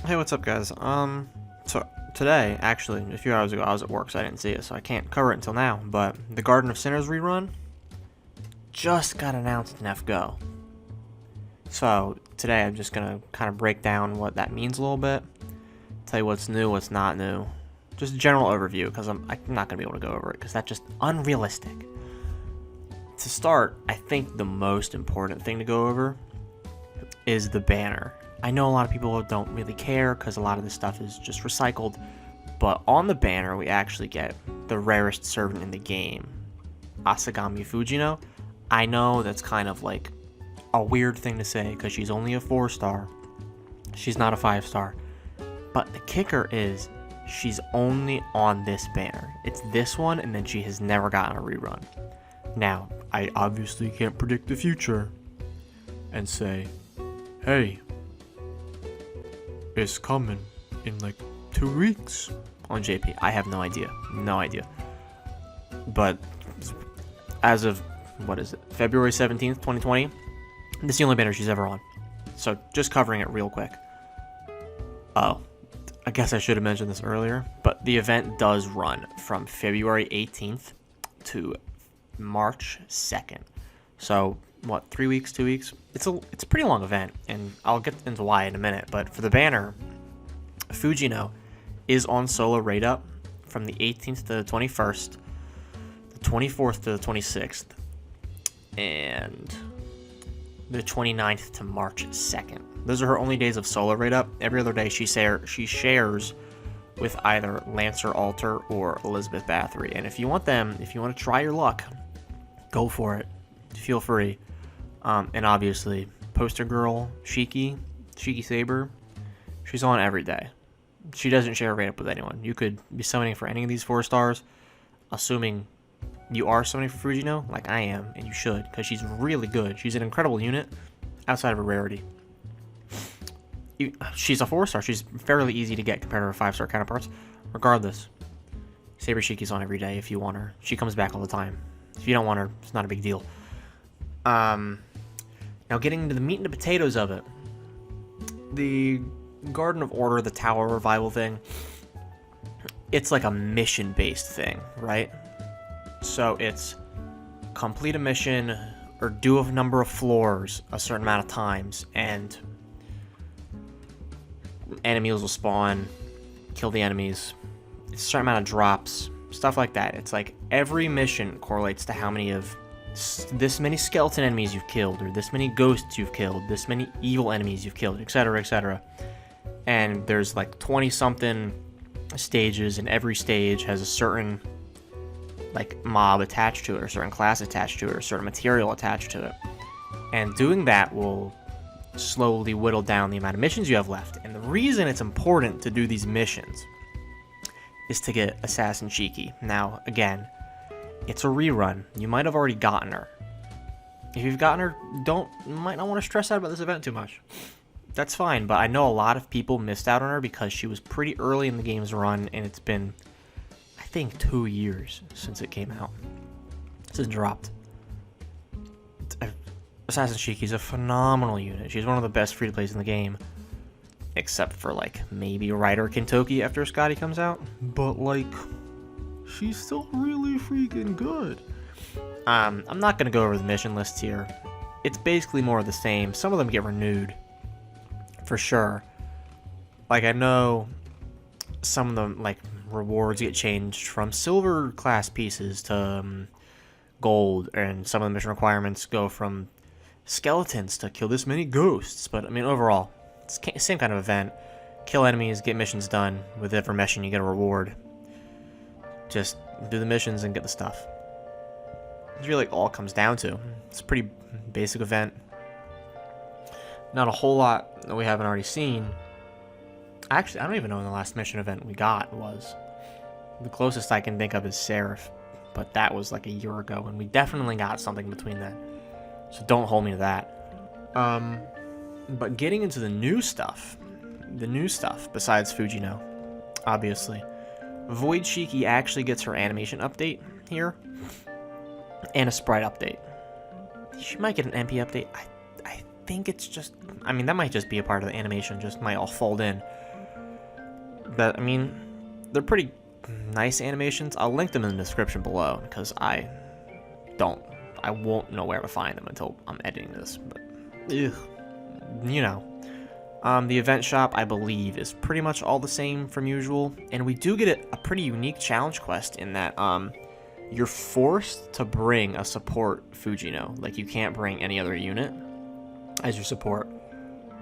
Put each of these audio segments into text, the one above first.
Hey, what's up, guys? So today, actually, a few hours ago, I was at work, so I didn't see it, so I can't cover it until now. But the Garden of Sinners rerun just got announced in FGO. So today, I'm just gonna kind of break down what that means a little bit, tell you what's new, what's not new, just a general overview, because I'm not gonna be able to go over it, because that's just unrealistic. To start, I think the most important thing to go over is the banner. I know a lot of people don't really care because a lot of this stuff is just recycled, but on the banner we actually get the rarest servant in the game, Asagami Fujino. I know that's kind of like a weird thing to say because she's only a 4-star. She's not a 5-star. But the kicker is she's only on this banner. It's this one, and then she has never gotten a rerun. Now, I obviously can't predict the future and say, hey, it's coming in like 2 weeks on JP. I have no idea. No idea. But as of, what is it, February 17th, 2020, this is the only banner she's ever on. So just covering it real quick. Oh, I guess I should have mentioned this earlier, but the event does run from February 18th to March 2nd. So what, 3 weeks, 2 weeks? It's a pretty long event, and I'll get into why in a minute. But for the banner, Fujino is on solo rate up from the 18th to the 21st, the 24th to the 26th, and the 29th to March 2nd. Those are her only days of solo rate up. Every other day she shares with either Lancer Alter or Elizabeth Bathory. And if you want to try your luck, go for it. Feel free. And obviously, Poster Girl, Shiki Saber, she's on every day. She doesn't share rate up with anyone. You could be summoning for any of these 4 stars, assuming you are summoning for Fujino, like I am, and you should, because she's really good. She's an incredible unit, outside of a rarity. She's a 4-star. She's fairly easy to get compared to her 5-star counterparts. Regardless, Saber Shiki's on every day if you want her. She comes back all the time. If you don't want her, it's not a big deal. Now getting into the meat and the potatoes of it. The Garden of Order, the Tower Revival thing, it's like a mission-based thing, right? So it's complete a mission or do a number of floors a certain amount of times, and enemies will spawn, kill the enemies, it's a certain amount of drops, stuff like that. It's like every mission correlates to how many of this many skeleton enemies you've killed, or this many ghosts you've killed, this many evil enemies you've killed, etc., etc. And there's like 20-something stages, and every stage has a certain like mob attached to it, or a certain class attached to it, or a certain material attached to it. And doing that will slowly whittle down the amount of missions you have left. And the reason it's important to do these missions is to get Assassin Shiki. Now, again, it's a rerun. You might have already gotten her. If you've gotten her, might not want to stress out about this event too much. That's fine, but I know a lot of people missed out on her because she was pretty early in the game's run, and it's been, I think, 2 years since it came out. Since it dropped. Assassin Shiki's a phenomenal unit. She's one of the best free-to-plays in the game. Except for, like, maybe Ryder Kentucky after Scotty comes out. But, like, she's still really freaking good. I'm not going to go over the mission list here. It's basically more of the same. Some of them get renewed. For sure. Like, I know some of them, like, rewards get changed from silver class pieces to gold. And some of the mission requirements go from skeletons to kill this many ghosts. But, I mean, overall, it's the same kind of event. Kill enemies, get missions done. With every mission, you get a reward. Just do the missions and get the stuff. It's really all it comes down to. It's a pretty basic event. Not a whole lot that we haven't already seen. Actually, I don't even know when the last mission event we got was. The closest I can think of is Seraph, but that was like a year ago, and we definitely got something between that. So don't hold me to that. But getting into the new stuff besides Fujino, obviously. Void Shiki actually gets her animation update here, and a sprite update. She might get an MP update. I think it's just, I mean, that might just be a part of the animation, just might all fold in. But, I mean, they're pretty nice animations. I'll link them in the description below, because I won't know where to find them until I'm editing this, but, ugh, you know. The event shop, I believe, is pretty much all the same from usual, and we do get a pretty unique challenge quest in that, you're forced to bring a support Fujino. Like, you can't bring any other unit as your support.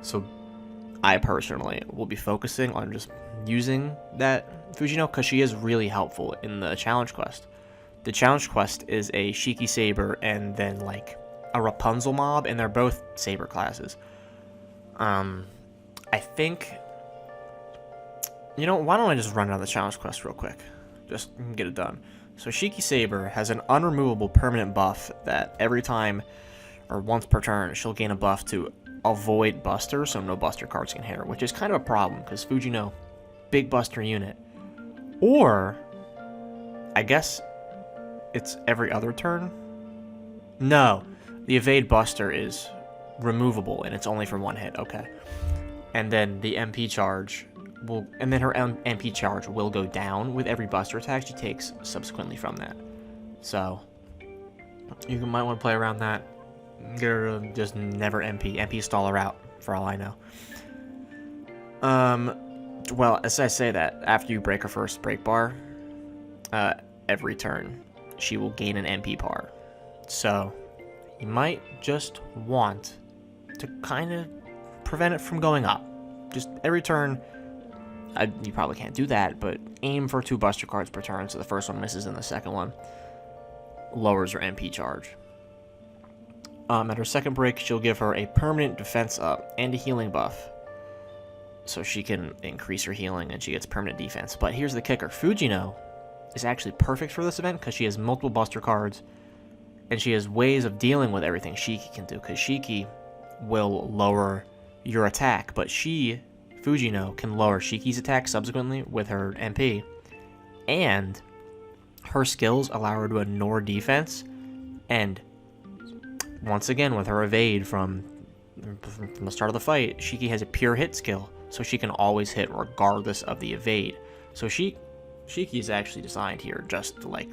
So, I personally will be focusing on just using that Fujino, because she is really helpful in the challenge quest. The challenge quest is a Shiki Saber and then, like, a Rapunzel mob, and they're both Saber classes. I think, you know, why don't I just run down the challenge quest real quick? Just get it done. So Shiki Saber has an unremovable permanent buff that every time, or once per turn, she'll gain a buff to avoid Buster, so no Buster cards can hit her, which is kind of a problem, because Fujino, big Buster unit. Or, I guess it's every other turn? No, the evade Buster is removable, and it's only for one hit, okay. And then the MP charge will, and then her MP charge will go down with every Buster attack she takes subsequently from that. So, you might want to play around that. Get her to just never MP stall her out, for all I know. Well, as I say that, after you break her first break bar, every turn, she will gain an MP bar. So, you might just want to kind of prevent it from going up. Just every turn, you probably can't do that, but aim for 2 Buster cards per turn, so the first one misses and the second one lowers her MP charge. At her second break, she'll give her a permanent defense up and a healing buff, so she can increase her healing and she gets permanent defense. But here's the kicker. Fujino is actually perfect for this event because she has multiple Buster cards, and she has ways of dealing with everything Shiki can do, because Shiki will lower your attack, but Fujino, can lower Shiki's attack subsequently with her MP, and her skills allow her to ignore defense, and once again with her evade from the start of the fight, Shiki has a pure hit skill, so she can always hit regardless of the evade. So Shiki is actually designed here just to, like,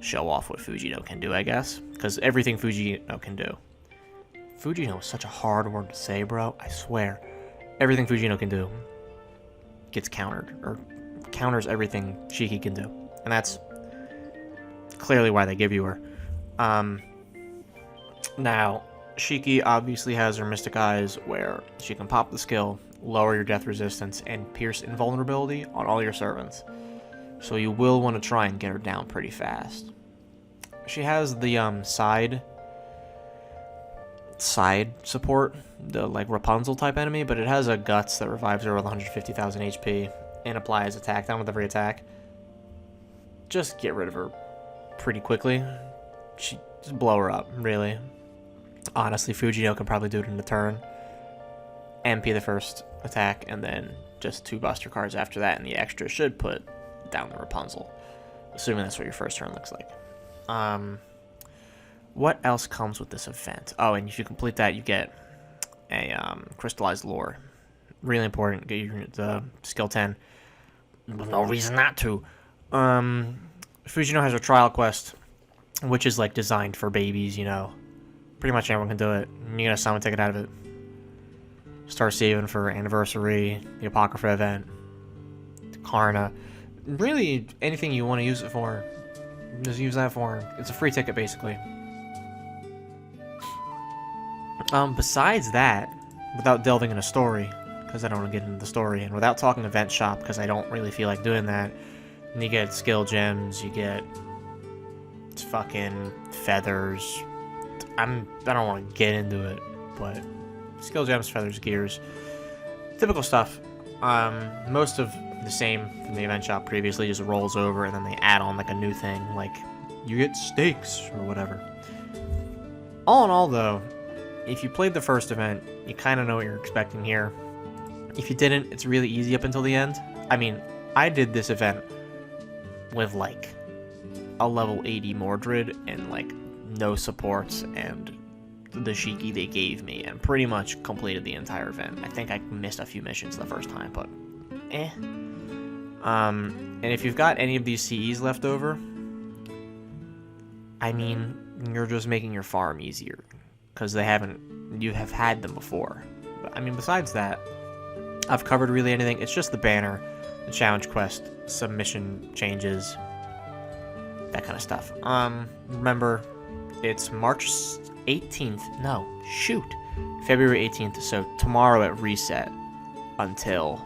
show off what Fujino can do, I guess, because everything Fujino can do. Fujino is such a hard word to say, bro. I swear. Everything Fujino can do gets countered, or counters everything Shiki can do. And that's clearly why they give you her. Now, Shiki obviously has her Mystic Eyes, where she can pop the skill, lower your death resistance, and pierce invulnerability on all your servants. So you will want to try and get her down pretty fast. She has the side support, the like Rapunzel type enemy, but it has a Guts that revives her with 150,000 HP and applies attack down with every attack. Just get rid of her pretty quickly. Just blow her up, really. Honestly, Fujino can probably do it in a turn. MP the first attack, and then just 2 Buster cards after that, and the extra should put down the Rapunzel, assuming that's what your first turn looks like. What else comes with this event? Oh, and if you complete that, you get a crystallized lore. Really important. Get the skill 10. No reason not to. Fujino has a trial quest, which is like designed for babies, you know. Pretty much everyone can do it. You get a summon ticket out of it. Start saving for Anniversary, the Apocrypha event, Karna. Really, anything you want to use it for, just use that for. It's a free ticket, basically. Besides that, without delving into story, because I don't want to get into the story, and without talking event shop, because I don't really feel like doing that, and you get skill gems, you get fucking feathers. I don't want to get into it, but skill gems, feathers, gears, typical stuff. Most of the same from the event shop previously just rolls over, and then they add on like a new thing, like you get stakes or whatever. All in all, though, if you played the first event, you kind of know what you're expecting here. If you didn't, it's really easy up until the end. I mean, I did this event with like a level 80 Mordred and like no supports and the Shiki they gave me, and pretty much completed the entire event. I think I missed a few missions the first time, but And if you've got any of these CEs left over, I mean, you're just making your farm easier, because you have had them before. But, I mean, besides that, I've covered really anything. It's just the banner, the challenge quest, submission changes, that kind of stuff. Remember, it's March 18th. No, shoot. February 18th, so tomorrow at reset until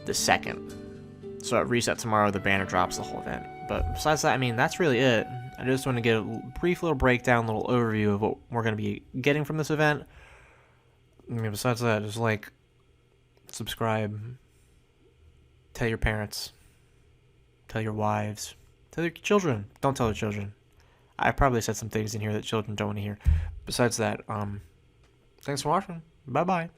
the 2nd. So at reset tomorrow, the banner drops the whole event. But besides that, I mean, that's really it. I just want to get a brief little breakdown, little overview of what we're going to be getting from this event. I mean, besides that, just like, subscribe, tell your parents, tell your wives, tell your children. Don't tell your children. I probably said some things in here that children don't want to hear. Besides that, thanks for watching. Bye-bye.